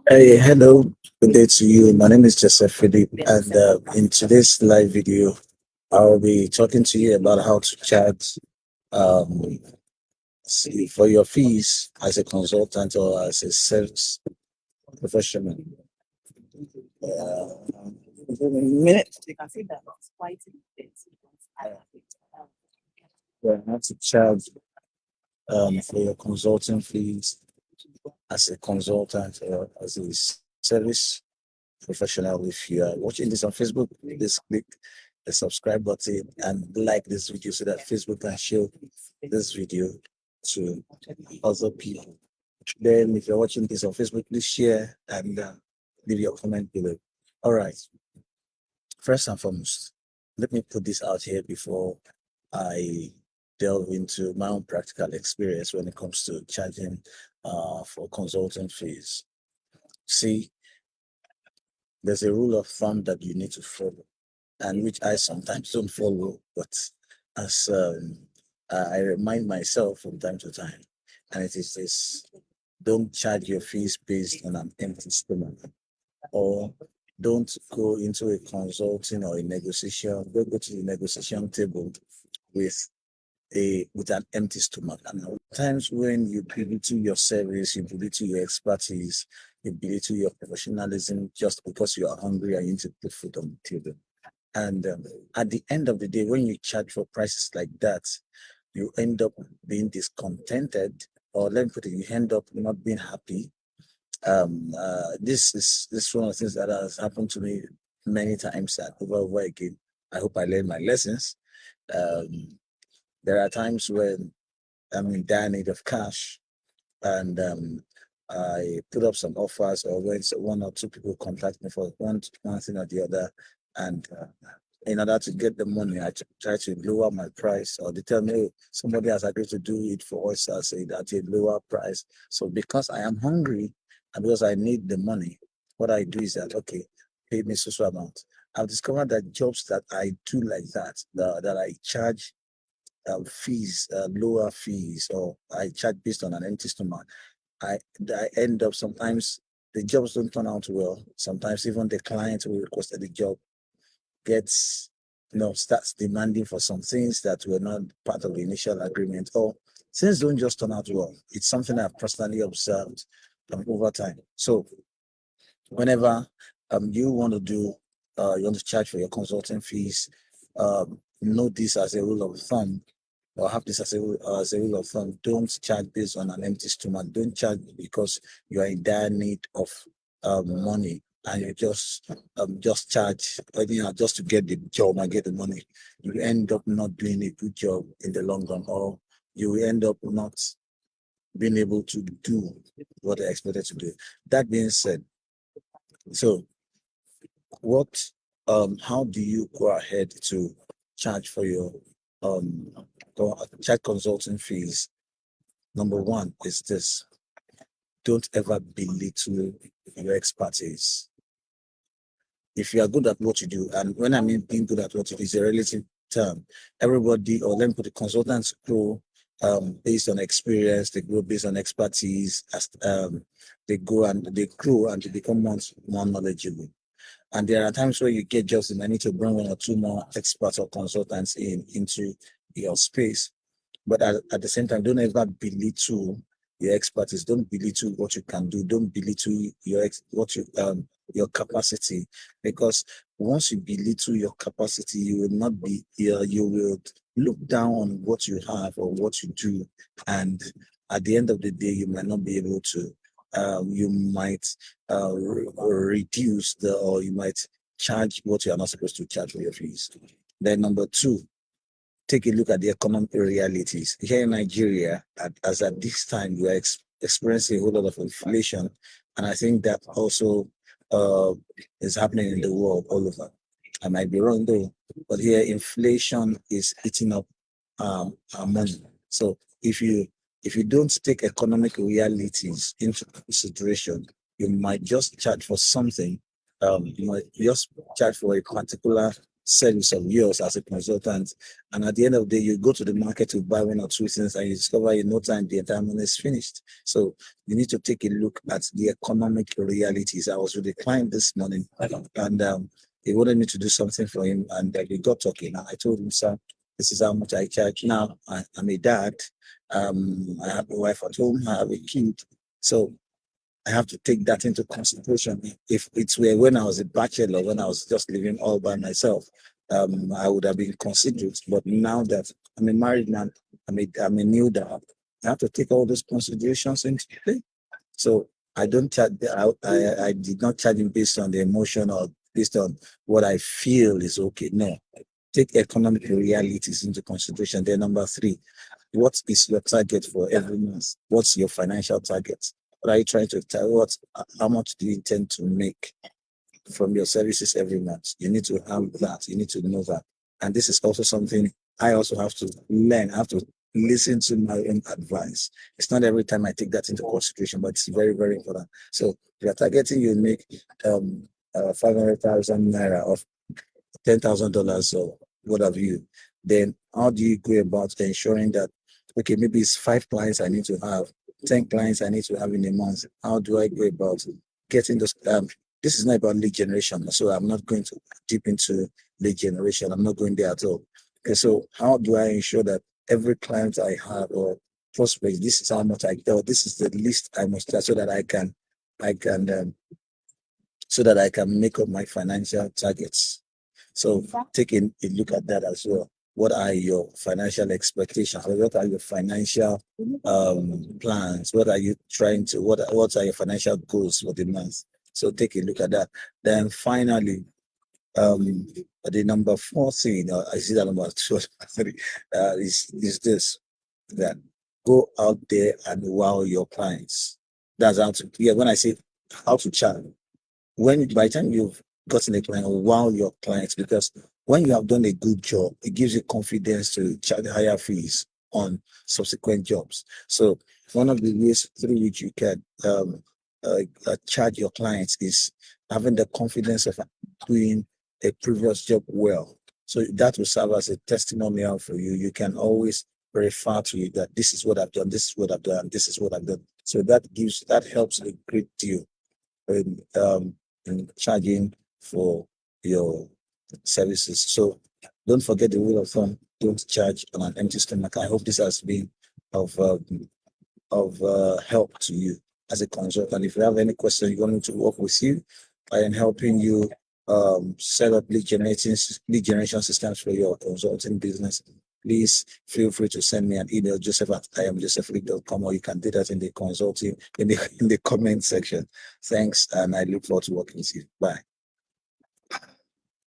Hey, hello. Good day to you. My name is Joseph Philip, and in today's live video, I'll be talking to you about how to charge um, for your fees as a consultant or as a sales professional. Minute. Yeah, how to charge for your consulting fees as a consultant or as a service professional. If you are watching this on Facebook, please click the subscribe button and like this video so that Facebook can show this video to other people. Then, if you're watching this on Facebook, please share and leave your comment below. All right. First and foremost, let me put this out here before I delve into my own practical experience when it comes to charging for consulting fees. See, there's a rule of thumb that you need to follow, and which I sometimes don't follow, but as I remind myself from time to time, and it is this: don't charge your fees based on an empty stomach, or don't go into a consulting or a negotiation, don't go to the negotiation table with with an empty stomach. And at times when you belittle your service, you belittle your expertise, you belittle your professionalism just because you are hungry and you need to put food on the table. And at the end of the day, when you charge for prices like that, you end up being discontented, or let me put it, you end up not being happy. This is one of the things that has happened to me many times and over again. I hope I learned my lessons. Um, there are times when I'm in dire need of cash, and I put up some offers, or when one or two people contact me for one thing or the other, and in order to get the money, I try to lower my price, or they tell me, "Oh, somebody has agreed to do it for us, I say at a lower price." So because I am hungry and because I need the money, what I do is that, okay, pay me so amount. I've discovered that jobs that I do like that, that I charge fees, lower fees, or I charge based on an empty stomach, I I end up sometimes the jobs don't turn out well. Sometimes even the client who requested the job gets, starts demanding for some things that were not part of the initial agreement, or things don't just turn out well. It's something I've personally observed over time. So whenever you want to do you want to charge for your consulting fees, know this as a rule of thumb, or have this as a rule of thumb: don't charge based on an empty stomach. Don't charge because you are in dire need of money, and you just charge, just to get the job and get the money. You end up not doing a good job in the long run, or you end up not being able to do what they expected to do. That being said, so what how do you go ahead to charge for your um charge consulting fees? Number one is this: don't ever belittle your expertise. If you are good at what you do, and when I mean being good at what you do is a relative term, everybody, or let me put, the consultants grow based on experience, they grow based on expertise, as they go and they grow and they become more knowledgeable. And there are times where you get jobs and I need to bring one or two more experts or consultants into your space. But at the same time, don't ever belittle your expertise. Don't belittle what you can do. Don't belittle your capacity, because once you belittle your capacity, you will not be you will look down on what you have or what you do, and at the end of the day, you might not be able to. You might reduce or you might charge what you are not supposed to charge for your fees. Then number two, take a look at the economic realities. Here in Nigeria, as at this time, we are experiencing a whole lot of inflation, and I think that also uh, is happening in the world all over. I might be wrong though, but here inflation is eating up our money. So if you don't take economic realities into consideration, you might just charge for something. You might just charge for a particular service of yours as a consultant. And at the end of the day, you go to the market to buy one or two things and you discover in no time the entire money is finished. So you need to take a look at the economic realities. I was with a client this morning and he wanted me to do something for him, and we got talking. And I told him, sir, this is how much I charge. Now, I'm a dad. I have a wife at home. I have a kid. So I have to take that into consideration. If it were when I was a bachelor, when I was just living all by myself, I would have been considerate. But now that I'm a married man, I'm a new dad, I have to take all those considerations into play. So I don't charge. I did not charge him based on the emotion or based on what I feel is okay. No, take economic realities into consideration. Then number three, what is your target for every month? What's your financial target? What are you trying to tell? How much do you intend to make from your services every month? You need to have that. You need to know that. And this is also something I also have to learn. I have to listen to my own advice. It's not every time I take that into consideration, but it's very, very important. So if you're targeting, you make 500,000 naira of $10,000 or what have you, then how do you go about ensuring that, okay, maybe it's 5 clients I need to have, 10 clients I need to have in a month? How do I go about getting those? This is not about lead generation, so I'm not going to deep into lead generation. I'm not going there at all. Okay, so how do I ensure that every client I have or prospect, this is how much I or this is the least I must charge so that I can make up my financial targets. So take a look at that as well. What are your financial expectations? What are your financial plans? What are you trying to, what are your financial goals for the month? So take a look at that. Then finally, the number 4 thing, I see that number 2, is this, that go out there and wow your clients. That's how to, when I say how to charge, when by the time you've gotten a client, wow your clients, because when you have done a good job, it gives you confidence to charge higher fees on subsequent jobs. So one of the ways through which you can charge your clients is having the confidence of doing a previous job well. So that will serve as a testimonial for you. You can always refer to it that this is what I've done, this is what I've done, this is what I've done. So that helps a great deal in charging for your services. So don't forget the rule of thumb: don't charge on an empty stomach. I hope this has been of help to you as a consultant. If you have any question, you want me to work with you, I am helping you set up lead generation systems for your consulting business. Please feel free to send me an email, joseph@iamjosephleague.com, or you can do that in the consulting in the comment section. Thanks, and I look forward to working with you. Bye.